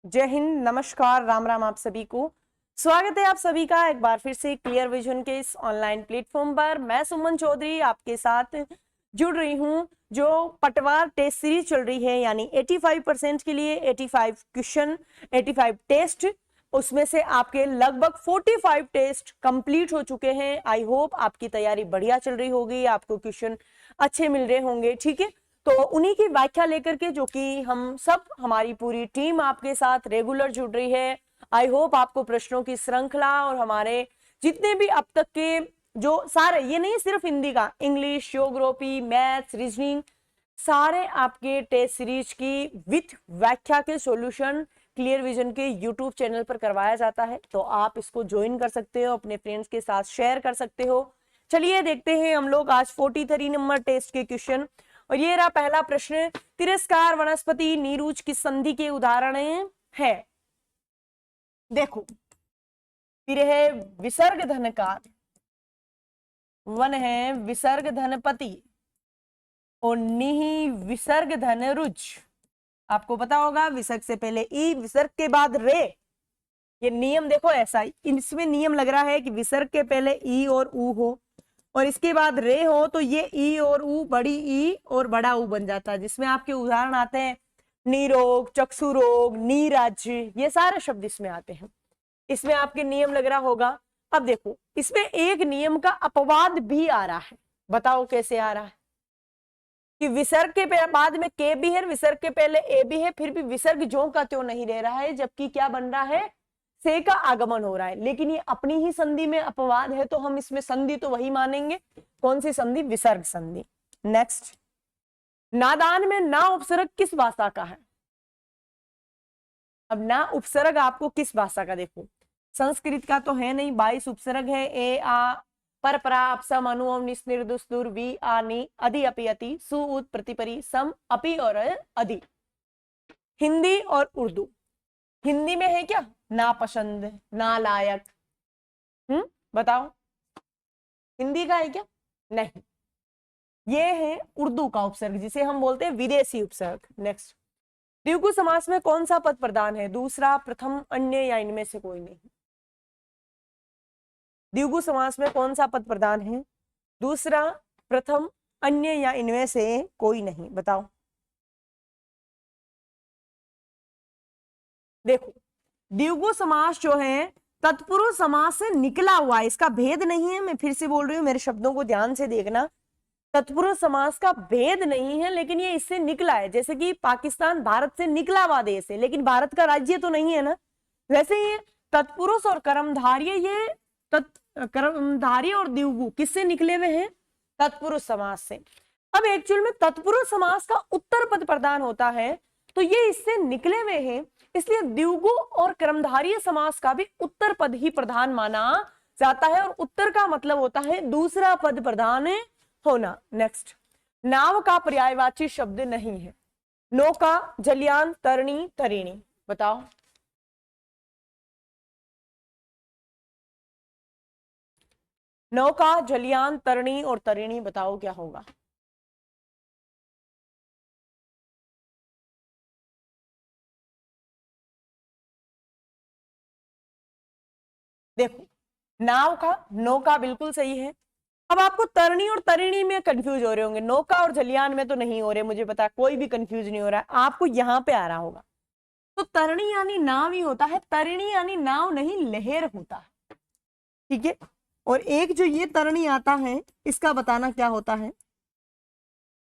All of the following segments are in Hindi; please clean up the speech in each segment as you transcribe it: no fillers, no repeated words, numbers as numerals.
जय हिंद, नमस्कार, राम राम आप सभी को। स्वागत है आप सभी का एक बार फिर से क्लियर विजन के इस ऑनलाइन प्लेटफॉर्म पर। मैं सुमन चौधरी आपके साथ जुड़ रही हूं। जो पटवार टेस्ट सीरीज चल रही है, यानी 85% के लिए 85 क्वेश्चन, 85 टेस्ट, उसमें से आपके लगभग 45 टेस्ट कंप्लीट हो चुके हैं। आई होप आपकी तैयारी बढ़िया चल रही होगी, आपको क्वेश्चन अच्छे मिल रहे होंगे। ठीक है, तो उन्हीं की व्याख्या लेकर के, जो कि हम सब, हमारी पूरी टीम आपके साथ रेगुलर जुड़ रही है। आई होप आपको प्रश्नों की श्रृंखला और हमारे जितने भी अब तक के जो सारे, ये नहीं सिर्फ हिंदी का, इंग्लिश, ज्योग्राफी, मैथ्स, रीजनिंग, सारे आपके टेस्ट सीरीज की विथ व्याख्या के सॉल्यूशन क्लियर विजन के यूट्यूब चैनल पर करवाया जाता है। तो आप इसको ज्वाइन कर सकते हो, अपने फ्रेंड्स के साथ शेयर कर सकते हो। चलिए देखते हैं हम लोग आज 43 नंबर टेस्ट के क्वेश्चन। और ये रहा पहला प्रश्न। तिरस्कार वनस्पति नीरुज किस संधि के उदाहरण है? देखो, तिर है विसर्ग धनकार, वन है विसर्ग धनपति और निहि विसर्ग धनरुज। आपको पता होगा विसर्ग से पहले ई, विसर्ग के बाद रे। ये नियम देखो ऐसा, इसमें नियम लग रहा है कि विसर्ग के पहले ई और ऊ हो और इसके बाद रे हो, तो ये ई और ऊ, बड़ी ई और बड़ा ऊ बन जाता है, जिसमें आपके उदाहरण आते हैं नीरोग, चक्षु रोग, नीरज, ये सारे शब्द इसमें आते हैं। इसमें आपके नियम लग रहा होगा। अब देखो, इसमें एक नियम का अपवाद भी आ रहा है। बताओ कैसे आ रहा है? कि विसर्ग के बाद में के भी है, विसर्ग के पहले ए भी है, फिर भी विसर्ग ज्यों का त्यों नहीं रह रहा है, जबकि क्या बन रहा है? से का आगमन हो रहा है। लेकिन ये अपनी ही संधि में अपवाद है, तो हम इसमें संधि तो वही मानेंगे। कौन सी संधि? विसर्ग संधि। नेक्स्ट, नादान में ना उपसर्ग किस भाषा का है? अब ना उपसर्ग आपको किस भाषा का? देखो, संस्कृत का तो है नहीं, 22 उपसर्ग है। ए आ पर परा अपसम अनु निस निर्दुस दुर वी आ नी अधि अपि अति सु उत प्रतिपरि सम अपि और अधि। हिंदी और उर्दू। हिंदी में है क्या? नापसंद, नालायक। बताओ, हिंदी का है क्या? नहीं, ये है उर्दू का उपसर्ग, जिसे हम बोलते हैं विदेशी उपसर्ग। नेक्स्ट, द्विगु समास में कौन सा पद प्रधान है? दूसरा, प्रथम, अन्य या इनमें से कोई नहीं? द्विगु समास में कौन सा पद प्रधान है? दूसरा, प्रथम, अन्य या इनमें से कोई नहीं? बताओ। देखो, द्विगु समास जो है तत्पुरुष समास से निकला हुआ है, इसका भेद नहीं है। मैं फिर से बोल रही हूं, मेरे शब्दों को ध्यान से देखना। तत्पुरुष समास का भेद नहीं है, लेकिन ये इससे निकला है। जैसे कि पाकिस्तान भारत से निकला हुआ देश है, लेकिन भारत का राज्य तो नहीं है ना। वैसे ही तत्पुरुष और कर्मधारय, ये कर्मधारय और द्विगु किससे निकले हुए हैं? तत्पुरुष समास से। अब एक्चुअल में तत्पुरुष समास का उत्तर पद प्रधान होता है, तो ये इससे निकले हुए हैं, इसलिए द्विगु और कर्मधारय समास का भी उत्तर पद ही प्रधान माना जाता है। और उत्तर का मतलब होता है दूसरा पद प्रधान होना। नेक्स्ट, नाव का पर्यायवाची शब्द नहीं है। नौका, जलयान, तरणी, तरिणी। बताओ। नौका, जलयान, तरणी और तरिणी, बताओ क्या होगा? देखो, नाव का, नौका बिल्कुल सही है। अब आपको तरणी और तरिणी में कंफ्यूज हो रहे होंगे, नौका और जलयान में तो नहीं हो रहे, मुझे पता है, कोई भी कंफ्यूज नहीं हो रहा है। आपको यहां पे आ रहा होगा। तो तरणी यानी नाव ही होता है, तरिणी यानी नाव नहीं, लहर होता है। ठीक है, और एक जो ये तरणी आता है, इसका बताना क्या होता है?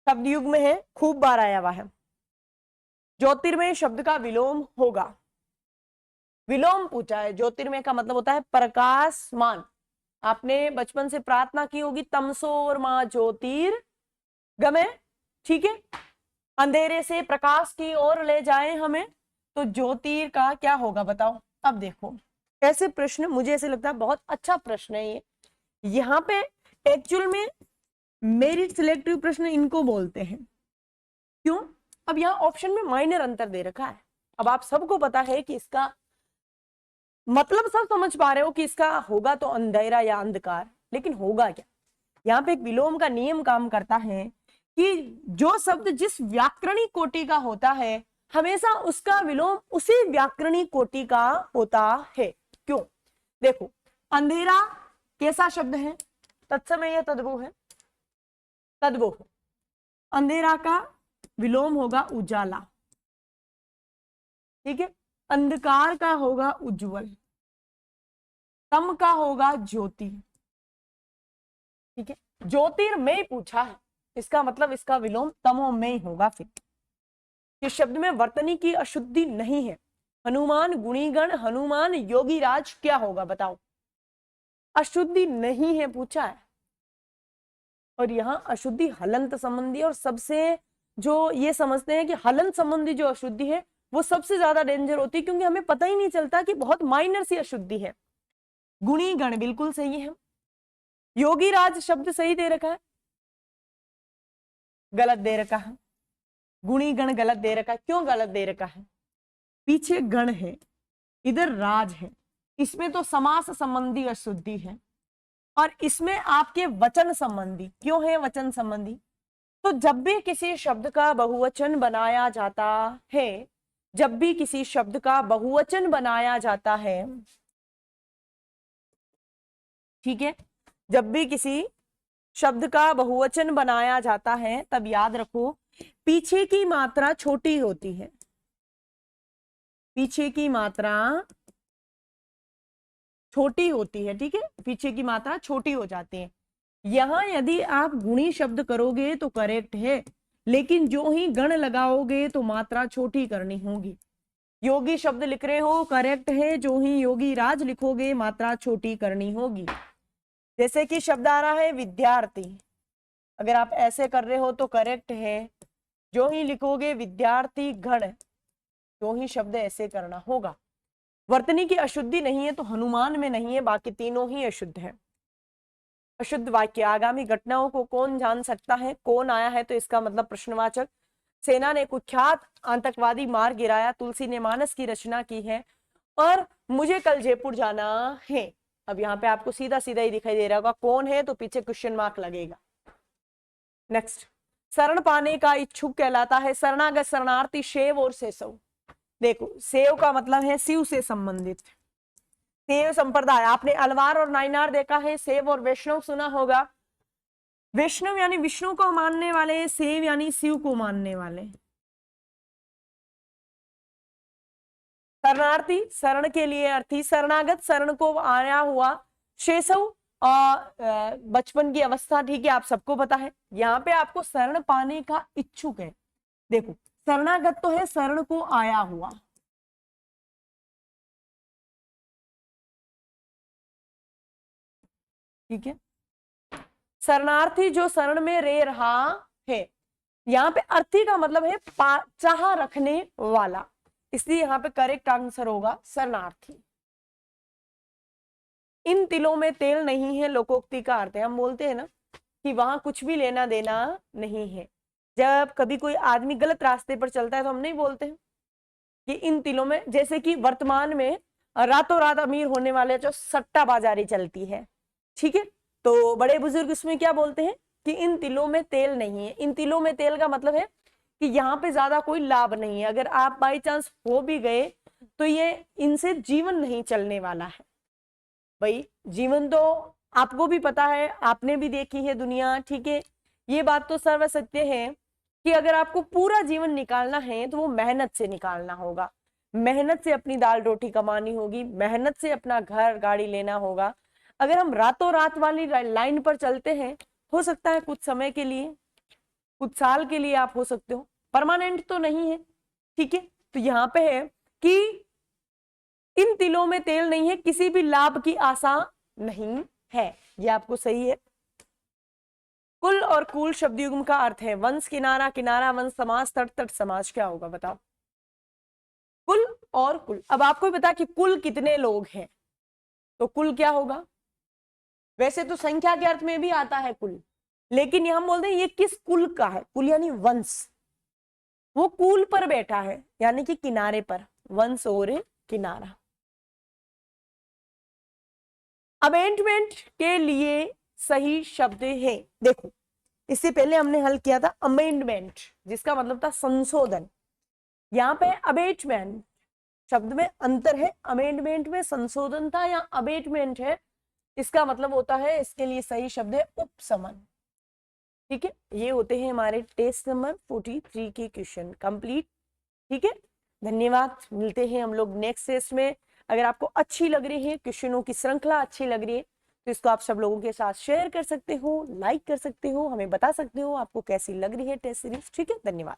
शब्द युग में है, खूब बार आया हुआ है। ज्योतिर्मय शब्द का विलोम होगा। विलोम पूछा है। ज्योतिर्मय का मतलब होता है प्रकाशमान। आपने बचपन से प्रार्थना की होगी, तमसोर मां ज्योतिर्गमय। ठीक है, अंधेरे से प्रकाश की ओर ले जाए हमें, तो ज्योतिर का क्या होगा? बताओ। अब देखो ऐसे प्रश्न, मुझे ऐसे लगता है बहुत अच्छा प्रश्न है ये। यहाँ पे एक्चुअल में मेरिट सिलेक्टिव प्रश्न इनको बोलते हैं। क्यों? अब यहाँ ऑप्शन में माइनर अंतर दे रखा है। अब आप सबको पता है कि इसका मतलब सब समझ पा रहे हो कि इसका होगा तो अंधेरा या अंधकार, लेकिन होगा क्या? यहाँ पे एक विलोम का नियम काम करता है कि जो शब्द जिस व्याकरणिक कोटि का होता है, हमेशा उसका विलोम उसी व्याकरणिक कोटि का होता है। क्यों? देखो, अंधेरा कैसा शब्द है? तत्समय या तद्भव है? तद्भव। अंधेरा का विलोम होगा उजाला, ठीक है। अंधकार का होगा उज्जवल, तम का होगा ज्योति, ठीक है। ज्योतिर्मय पूछा है, इसका मतलब इसका विलोम तमोमय होगा। फिर इस शब्द में वर्तनी की अशुद्धि नहीं है। हनुमान गुणीगण, हनुमान योगीराज क्या होगा बताओ? अशुद्धि नहीं है पूछा है। और यहां अशुद्धि हलंत संबंधी, और सबसे जो ये समझते हैं कि हलंत संबंधी जो अशुद्धि है वो सबसे ज्यादा डेंजर होती है, क्योंकि हमें पता ही नहीं चलता कि बहुत माइनर सी अशुद्धि है। गुणीगण बिल्कुल सही है। योगीराज शब्द सही दे रखा है, गलत दे रखा है। गुणीगण गलत दे रखा है। क्यों गलत दे रखा है? पीछे गण है, इधर राज है, इसमें तो समास संबंधी अशुद्धि है, और इसमें आपके वचन संबंधी। क्यों है वचन संबंधी? तो जब भी किसी शब्द का बहुवचन बनाया जाता है, जब भी किसी शब्द का बहुवचन बनाया जाता है, ठीक है, जब भी किसी शब्द का बहुवचन बनाया जाता है, तब याद रखो पीछे की मात्रा छोटी होती है। पीछे की मात्रा छोटी होती है, ठीक है, पीछे की मात्रा छोटी हो जाती है। यहां यदि आप गुणी शब्द करोगे तो करेक्ट है, लेकिन जो ही गण लगाओगे तो मात्रा छोटी करनी होगी। योगी शब्द लिख रहे हो, करेक्ट है, जो ही योगी राज लिखोगे मात्रा छोटी करनी होगी। जैसे कि शब्द आ रहा है विद्यार्थी, अगर आप ऐसे कर रहे हो तो करेक्ट है, जो ही लिखोगे विद्यार्थी गण, जो ही शब्द ऐसे करना होगा। वर्तनी की अशुद्धि नहीं है तो हनुमान में नहीं है, बाकी तीनों ही अशुद्ध है। अशुद्ध वाक्य, आगामी घटनाओं को कौन जान सकता है? कौन आया है? तो इसका मतलब प्रश्नवाचक। सेना ने कुख्यात आतंकवादी मार गिराया, तुलसी ने मानस की रचना की है, और मुझे कल जयपुर जाना है। अब यहाँ पे आपको सीधा सीधा ही दिखाई दे रहा होगा कौन है, तो पीछे क्वेश्चन मार्क लगेगा। नेक्स्ट, शरण पाने का इच्छुक कहलाता है शरणागत, शरणार्थी, शैव और सेसव। देखो, सेव का मतलब है शिव से संबंधित। सेव संप्रदाय, आपने अलवार और नायनार देखा है। सेव और वैष्णव सुना होगा। वैष्णव यानी विष्णु को मानने वाले, सेव यानी शिव को मानने वाले। शरणार्थी, शरण के लिए अर्थी। शरणागत, शरण को आया हुआ। शेषव, बचपन की अवस्था, ठीक है, आप सबको पता है। यहाँ पे आपको शरण पाने का इच्छुक है। देखो, शरणागत तो है शरण को आया हुआ, ठीक है। शरणार्थी जो शरण में रह रहा है। यहाँ पे अर्थी का मतलब है चाह रखने वाला, इसलिए यहाँ पे करेक्ट आंसर होगा शरणार्थी। इन तिलों में तेल नहीं है, लोकोक्ति का अर्थ है। हम बोलते हैं ना कि वहां कुछ भी लेना देना नहीं है। जब कभी कोई आदमी गलत रास्ते पर चलता है तो हम नहीं बोलते हैं कि इन तिलों में, जैसे कि वर्तमान में रातों रात अमीर होने वाले जो सट्टा बाजारी चलती है, ठीक है, तो बड़े बुजुर्ग इसमें क्या बोलते हैं कि इन तिलों में तेल नहीं है। इन तिलों में तेल का मतलब है कि यहाँ पे ज्यादा कोई लाभ नहीं है। अगर आप बाई चांस हो भी गए तो ये इनसे जीवन नहीं चलने वाला है। भाई जीवन तो आपको भी पता है, आपने भी देखी है दुनिया, ठीक है। ये बात तो सर्व सत्य है कि अगर आपको पूरा जीवन निकालना है तो वो मेहनत से निकालना होगा। मेहनत से अपनी दाल रोटी कमानी होगी, मेहनत से अपना घर गाड़ी लेना होगा। अगर हम रातों रात वाली लाइन पर चलते हैं, हो सकता है कुछ समय के लिए, कुछ साल के लिए आप हो सकते हो, परमानेंट तो नहीं है, ठीक है। तो यहाँ पे है कि इन तिलों में तेल नहीं है, किसी भी लाभ की आशा नहीं है। ये आपको सही है। कुल और कुल शब्द युग्म का अर्थ है वंश, किनारा, किनारा वंश, समाज, तट, तट समाज। क्या होगा बताओ? कुल और कुल। अब आपको पता कि कुल कितने लोग हैं, तो कुल क्या होगा? वैसे तो संख्या के अर्थ में भी आता है कुल, लेकिन यहां हम बोलते हैं ये किस कुल का है। कुल यानी वंश, वो कुल पर बैठा है यानी कि किनारे पर, वंश और किनारा। अमेंडमेंट के लिए सही शब्द है, देखो इससे पहले हमने हल किया था अमेंडमेंट, जिसका मतलब था संशोधन। यहाँ पे अबेटमेंट शब्द में अंतर है, अमेंडमेंट में संशोधन था या अबेटमेंट है, इसका मतलब होता है, इसके लिए सही शब्द है उपशमन। ठीक है, ये होते हैं हमारे टेस्ट नंबर 43 के क्वेश्चन कंप्लीट। ठीक है, धन्यवाद, मिलते हैं हम लोग नेक्स्ट टेस्ट में। अगर आपको अच्छी लग रही है क्वेश्चनों की श्रृंखला अच्छी लग रही है तो इसको आप सब लोगों के साथ शेयर कर सकते हो, लाइक कर सकते हो, हमें बता सकते हो आपको कैसी लग रही है टेस्ट सीरीज। ठीक है, धन्यवाद।